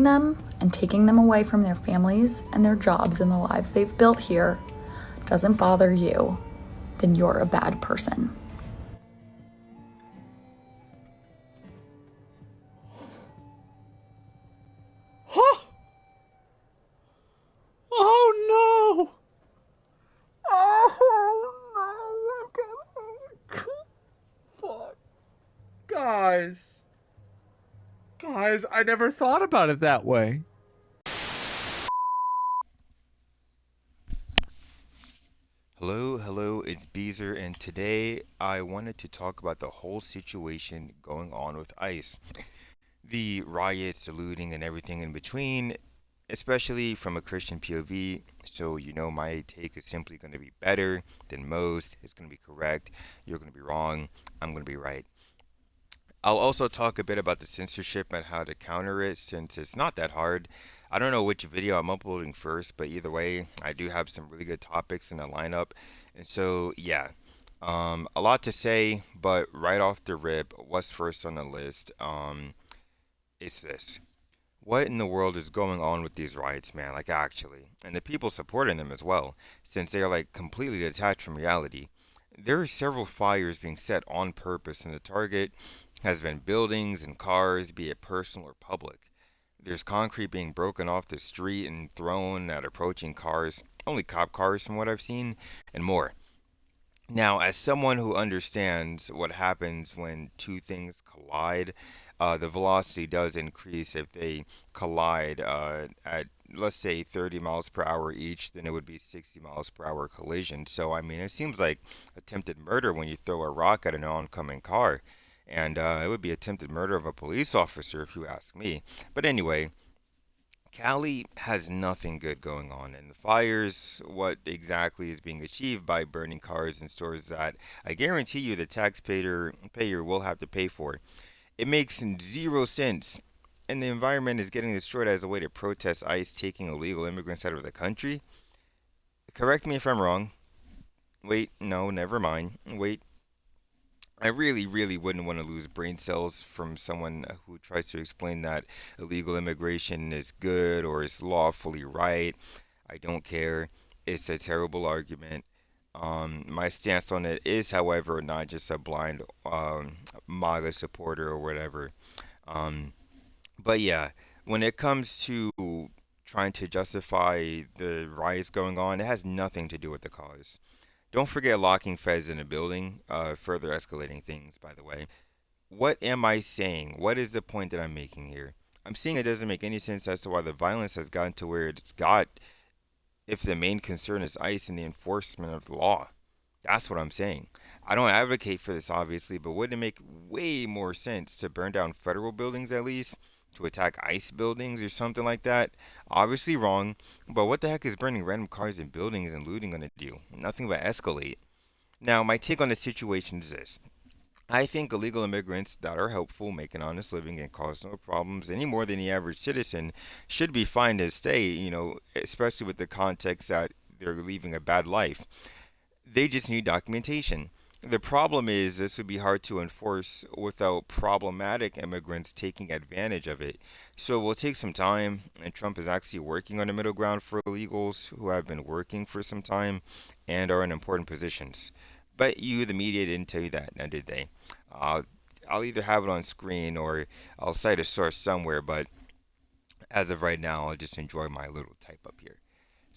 them and taking them away from their families and their jobs and the lives they've built here doesn't bother you, then you're a bad person. Huh? Oh no! Oh no! Fuck. Guys, I never thought about it that way. Hello, it's Beezer, and today I wanted to talk about the whole situation going on with ICE. The riots, the looting, and everything in between, especially from a Christian POV. So, my take is simply going to be better than most. It's going to be correct. You're going to be wrong. I'm going to be right. I'll also talk a bit about the censorship and how to counter it since it's not that hard. I don't know which video I'm uploading first, but either way, I do have some really good topics in the lineup. And so, yeah, a lot to say, but right off the rip, what's first on the list? It's this. What in the world is going on with these riots, man? Like, actually. And the people supporting them as well, since they are, like, completely detached from reality. There are several fires being set on purpose, and the target has been buildings and cars, be it personal or public. There's concrete being broken off the street and thrown at approaching cars, only cop cars from what I've seen, and more. Now, as someone who understands what happens when two things collide, the velocity does increase if they collide at, let's say, 30 miles per hour each, then it would be 60 miles per hour collision. So, I mean, it seems like attempted murder when you throw a rock at an oncoming car. And it would be attempted murder of a police officer, if you ask me. But anyway, Cali has nothing good going on, and the fires, what exactly is being achieved by burning cars and stores that I guarantee you the taxpayer will have to pay for. It makes zero sense, and the environment is getting destroyed as a way to protest ICE taking illegal immigrants out of the country. Correct me if I'm wrong. Wait, no, never mind. Wait, I really wouldn't want to lose brain cells from someone who tries to explain that illegal immigration is good or is lawfully right. I don't care. It's a terrible argument. My stance on it is, however, not just a blind MAGA supporter or whatever. Um, but yeah, when it comes to trying to justify the riots going on, it has nothing to do with the cause. Don't forget locking feds in a building, further escalating things, by the way. What am I saying? What is the point that I'm making here? I'm saying it doesn't make any sense as to why the violence has gotten to where it's got if the main concern is ICE and the enforcement of the law. That's what I'm saying. I don't advocate for this, obviously, but wouldn't it make way more sense to burn down federal buildings at least? To attack ICE buildings or something like that? Obviously wrong, but what the heck is burning random cars and buildings and looting gonna do? Nothing but escalate. Now, my take on the situation is this. I think illegal immigrants that are helpful, make an honest living, and cause no problems any more than the average citizen should be fine to stay, especially with the context that they're leaving a bad life. They just need documentation. The problem is this would be hard to enforce without problematic immigrants taking advantage of it. So it will take some time, and Trump is actually working on a middle ground for illegals who have been working for some time and are in important positions. But you, the media, didn't tell you that, now did they? Uh, I'll either have it on screen or I'll cite a source somewhere, but as of right now, I'll just enjoy my little type up here.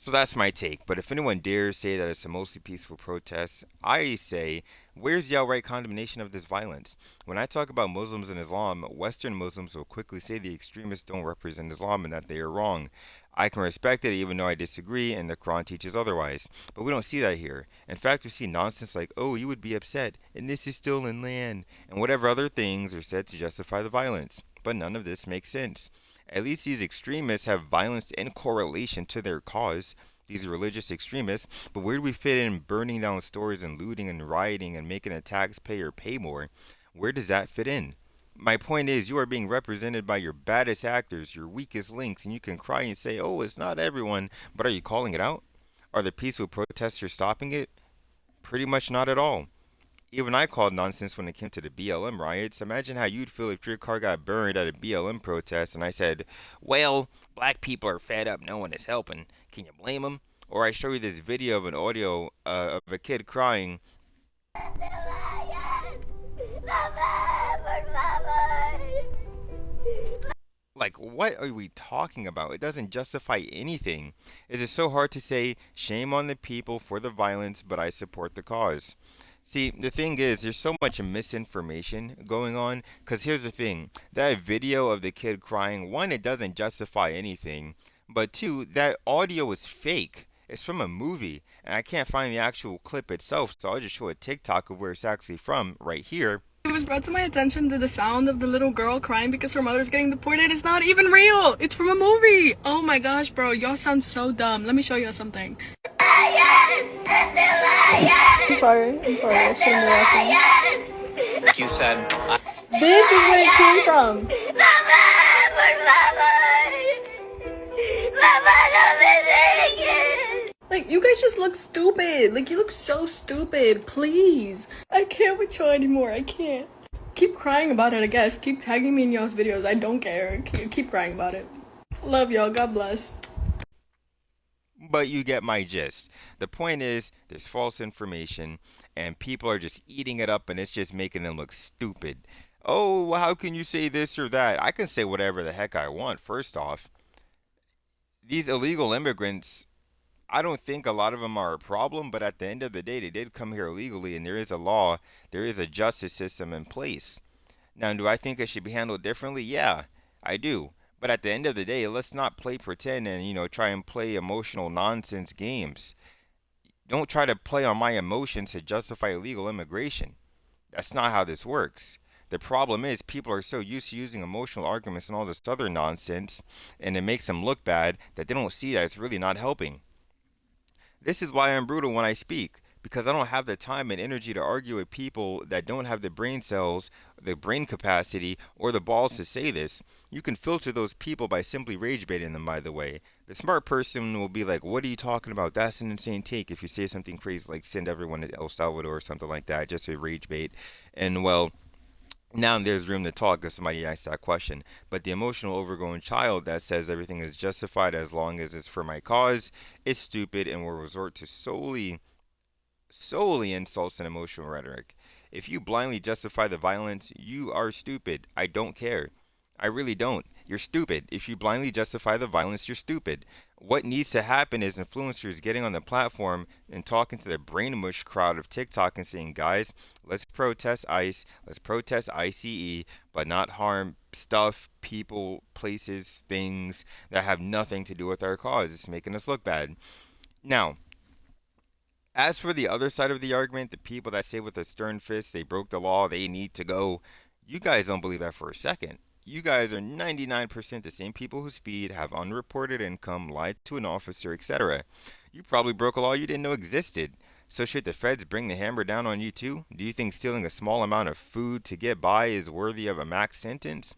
So that's my take. But if anyone dares say that it's a mostly peaceful protest, I say, where's the outright condemnation of this violence? When I talk about Muslims and Islam, Western Muslims will quickly say the extremists don't represent Islam and that they are wrong. I can respect it even though I disagree and the Quran teaches otherwise. But we don't see that here. In fact, we see nonsense like, oh, you would be upset, and this is stolen land, and whatever other things are said to justify the violence. But none of this makes sense. At least these extremists have violence in correlation to their cause. These religious extremists, but where do we fit in burning down stores and looting and rioting and making a taxpayer pay more? Where does that fit in? My point is, you are being represented by your baddest actors, your weakest links, and you can cry and say, oh, it's not everyone, but are you calling it out? Are the peaceful protesters stopping it? Pretty much not at all. Even I called nonsense when it came to the BLM riots. Imagine how you'd feel if your car got burned at a BLM protest and I said, well, black people are fed up, no one is helping. Can you blame them? Or I show you this video of an audio of a kid crying. Like, what are we talking about? It doesn't justify anything. Is it so hard to say, shame on the people for the violence, but I support the cause? See, the thing is, there's so much misinformation going on. Because here's the thing, that video of the kid crying, one, it doesn't justify anything. But two, that audio is fake. It's from a movie. And I can't find the actual clip itself. So I'll just show a TikTok of where it's actually from right here. It was brought to my attention that the sound of the little girl crying because her mother's getting deported is not even real. It's from a movie. Oh my gosh, bro. Y'all sound so dumb. Let me show you something. I'm sorry. I shouldn't be laughing. You said, This is where it came from. Like, you guys just look stupid. Like, you look so stupid. Please. I can't with y'all anymore. I can't. Keep crying about it, I guess. Keep tagging me in y'all's videos. I don't care. Keep crying about it. Love y'all. God bless. But you get my gist. The point is, there's false information, and people are just eating it up, and it's just making them look stupid. Oh, well, how can you say this or that? I can say whatever the heck I want, first off. These illegal immigrants, I don't think a lot of them are a problem, but at the end of the day, they did come here illegally, and there is a law, there is a justice system in place. Now, do I think it should be handled differently? Yeah, I do. But at the end of the day, let's not play pretend and, try and play emotional nonsense games. Don't try to play on my emotions to justify illegal immigration. That's not how this works. The problem is people are so used to using emotional arguments and all this other nonsense, and it makes them look bad that they don't see that it's really not helping. This is why I'm brutal when I speak, because I don't have the time and energy to argue with people that don't have the brain cells, the brain capacity, or the balls to say this. You can filter those people by simply rage baiting them, by the way. The smart person will be like, what are you talking about? That's an insane take. If you say something crazy like send everyone to El Salvador or something like that, just a rage bait. And well, now there's room to talk if somebody asks that question. But the emotional overgrown child that says everything is justified as long as it's for my cause is stupid and will resort to solely insults and emotional rhetoric. If you blindly justify the violence, you are stupid. I don't care. I really don't. You're stupid. If you blindly justify the violence, you're stupid. What needs to happen is influencers getting on the platform and talking to the brain mush crowd of TikTok and saying, guys, let's protest ICE, let's protest ICE, but not harm stuff, people, places, things that have nothing to do with our cause. It's making us look bad. Now, as for the other side of the argument, the people that say with a stern fist they broke the law, they need to go, you guys don't believe that for a second. You guys are 99% the same people who speed, have unreported income, lied to an officer, etc. You probably broke a law you didn't know existed. So should the feds bring the hammer down on you too? Do you think stealing a small amount of food to get by is worthy of a max sentence?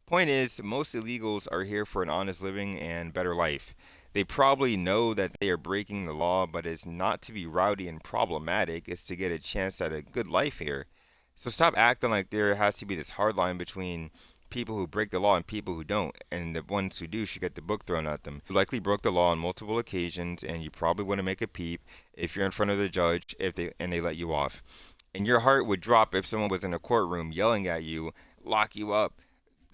Point is, most illegals are here for an honest living and better life. They probably know that they are breaking the law, but it's not to be rowdy and problematic, it's to get a chance at a good life here. So stop acting like there has to be this hard line between people who break the law and people who don't, and the ones who do should get the book thrown at them. You likely broke the law on multiple occasions, and you probably wouldn't make a peep if you're in front of the judge and they let you off. And your heart would drop if someone was in a courtroom yelling at you, lock you up,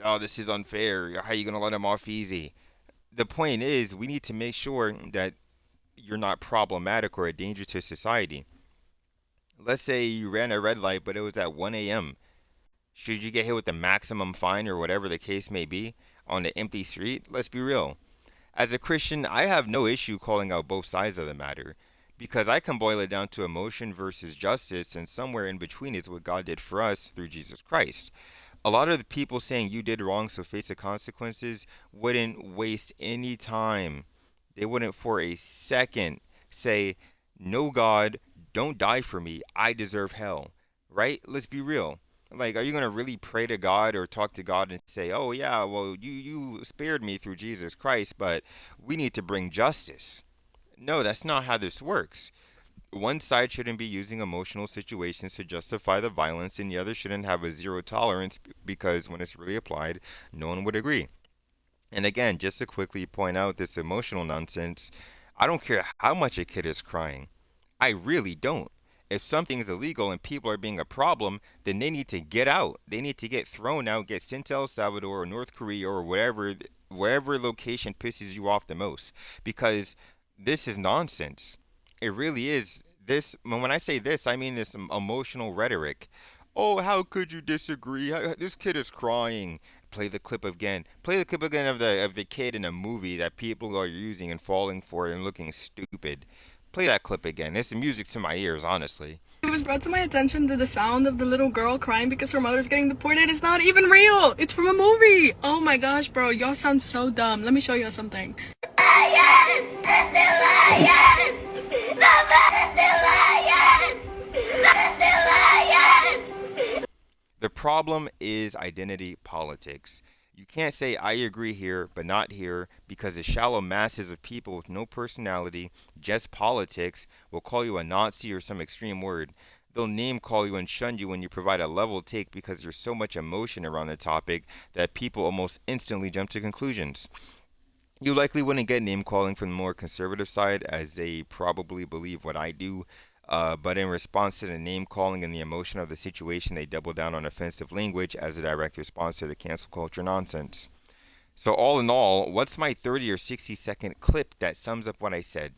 oh, this is unfair, how are you going to let him off easy? The point is, we need to make sure that you're not problematic or a danger to society. Let's say you ran a red light, but it was at 1 a.m. Should you get hit with the maximum fine or whatever the case may be on the empty street? Let's be real. As a Christian, I have no issue calling out both sides of the matter because I can boil it down to emotion versus justice, and somewhere in between is what God did for us through Jesus Christ. A lot of the people saying you did wrong, so face the consequences, wouldn't waste any time. They wouldn't for a second say, no, God, don't die for me. I deserve hell. Right? Let's be real. Like, are you going to really pray to God or talk to God and say, oh, yeah, well, you spared me through Jesus Christ, but we need to bring justice? No, that's not how this works. one side shouldn't be using emotional situations to justify the violence, and the other shouldn't have a zero tolerance because when it's really applied, no one would agree. And again, just to quickly point out this emotional nonsense, I don't care how much a kid is crying. I really don't. If something is illegal and people are being a problem, then they need to get out. They need to get thrown out, get sent to El Salvador or North Korea or wherever location pisses you off the most. Because this is nonsense. It really is. When I say this, I mean this emotional rhetoric. Oh, how could you disagree? This kid is crying. Play the clip again. Play the clip again of the kid in a movie that people are using and falling for and looking stupid. Play that clip again. It's music to my ears, honestly. It was brought to my attention that the sound of the little girl crying because her mother's getting deported is not even real. It's from a movie. Oh my gosh, bro. Y'all sound so dumb. Let me show you something. Lions! And the lions! The lions! The lions! The problem is identity politics. You can't say I agree here but not here because the shallow masses of people with no personality, just politics, will call you a Nazi or some extreme word. They'll name call you and shun you when you provide a level take because there's so much emotion around the topic that people almost instantly jump to conclusions. You likely wouldn't get name calling from the more conservative side, as they probably believe what I do. But in response to the name calling and the emotion of the situation, they double down on offensive language as a direct response to the cancel culture nonsense. So, all in all, what's my 30 or 60-second clip that sums up what I said?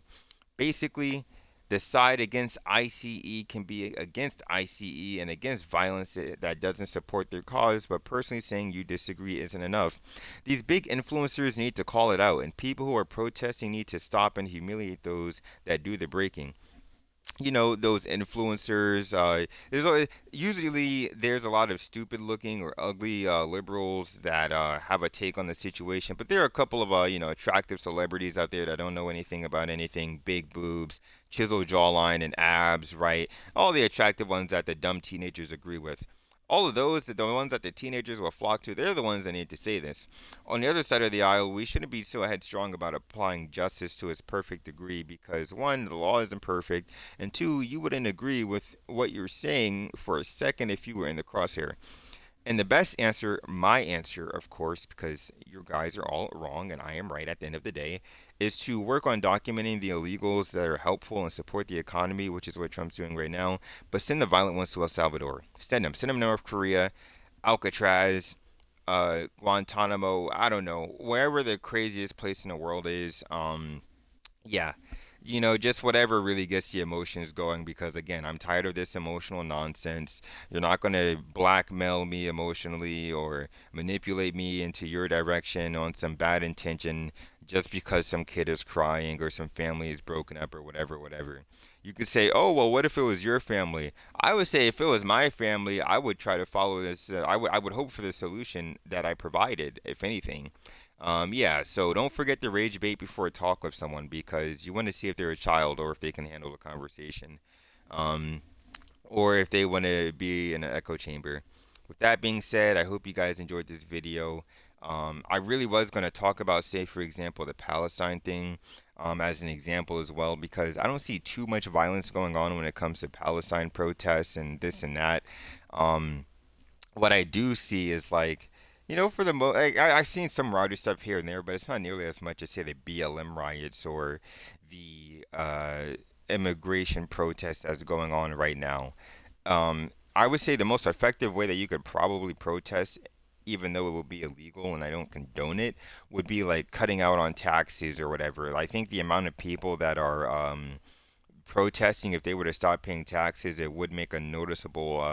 Basically, the side against ICE can be against ICE and against violence that doesn't support their cause, but personally saying you disagree isn't enough. These big influencers need to call it out, and people who are protesting need to stop and humiliate those that do the breaking. Those influencers, usually there's a lot of stupid looking or ugly liberals that have a take on the situation, but there are a couple of attractive celebrities out there that don't know anything about anything, big boobs, chiseled jawline and abs, right? All the attractive ones that the dumb teenagers agree with. All of those, the ones that the teenagers will flock to, they're the ones that need to say this. On the other side of the aisle, we shouldn't be so headstrong about applying justice to its perfect degree because, one, the law isn't perfect, and two, you wouldn't agree with what you're saying for a second if you were in the crosshair. And the best answer, my answer, of course, because you guys are all wrong and I am right at the end of the day, is to work on documenting the illegals that are helpful and support the economy, which is what Trump's doing right now. But send the violent ones to El Salvador. Send them to North Korea, Alcatraz, Guantanamo. I don't know, wherever the craziest place in the world is. Yeah, just whatever really gets the emotions going because again, I'm tired of this emotional nonsense. You're not going to blackmail me emotionally or manipulate me into your direction on some bad intention just because some kid is crying or some family is broken up or whatever, whatever. You could say, "Oh, well, what if it was your family?" I would say if it was my family, I would try to follow this. I would hope for the solution that I provided, if anything. Yeah, so don't forget to rage bait before a talk with someone because you want to see if they're a child or if they can handle a conversation, um, or if they want to be in an echo chamber. With that being said, I hope you guys enjoyed this video. I really was going to talk about, say, for example, the Palestine thing as an example as well because I don't see too much violence going on when it comes to Palestine protests and this and that. Um, what I do see is like, for the I've seen some rowdy stuff here and there, but it's not nearly as much as say the BLM riots or the immigration protests that's going on right now. I would say the most effective way that you could probably protest, even though it would be illegal and I don't condone it, would be like cutting out on taxes or whatever. I think the amount of people that are protesting, if they were to stop paying taxes, it would make a noticeable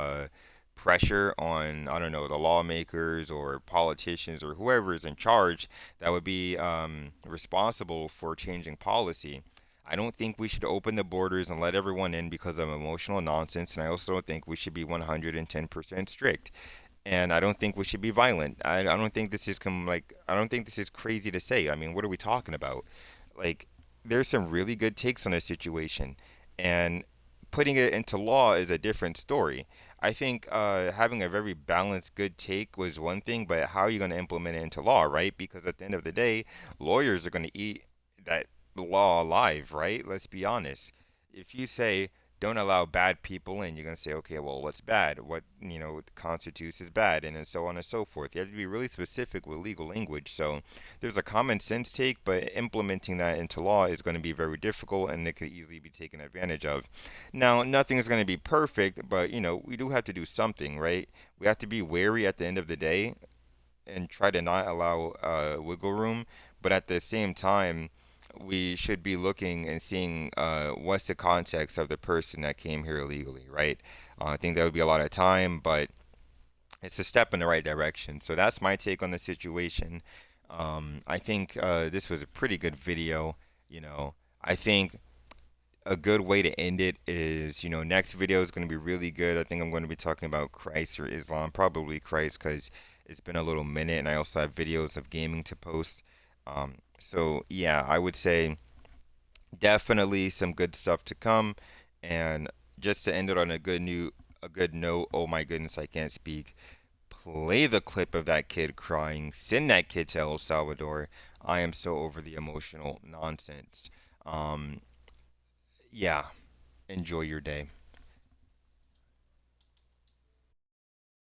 pressure on, I don't know, the lawmakers or politicians or whoever is in charge that would be responsible for changing policy. I don't think we should open the borders and let everyone in because of emotional nonsense, and I also don't think we should be 110% strict. And I don't think we should be violent. I don't think this is I don't think this is crazy to say. I mean, what are we talking about? Like, there's some really good takes on this situation, and putting it into law is a different story. I think having a very balanced, good take was one thing, but how are you going to implement it into law, right? Because at the end of the day, lawyers are going to eat that law alive, right? Let's be honest. if you say don't allow bad people in, you're going to say, okay, well, what's bad? What, constitutes as bad? And then so on and so forth. You have to be really specific with legal language. So there's a common sense take, but implementing that into law is going to be very difficult and it could easily be taken advantage of. Now, nothing is going to be perfect, but, we do have to do something, right? We have to be wary at the end of the day and try to not allow wiggle room, but at the same time, we should be looking and seeing what's the context of the person that came here illegally, right? I think that would be a lot of time, but it's a step in the right direction. So that's my take on the situation. I think this was a pretty good video. I think a good way to end it is, next video is going to be really good. I think I'm going to be talking about Christ or Islam, probably Christ, because it's been a little minute, and I also have videos of gaming to post. So yeah, I would say definitely some good stuff to come. And just to end it on a good note. Oh my goodness, I can't speak. Play the clip of that kid crying. Send that kid to El Salvador. I am so over the emotional nonsense. Um, yeah, enjoy your day.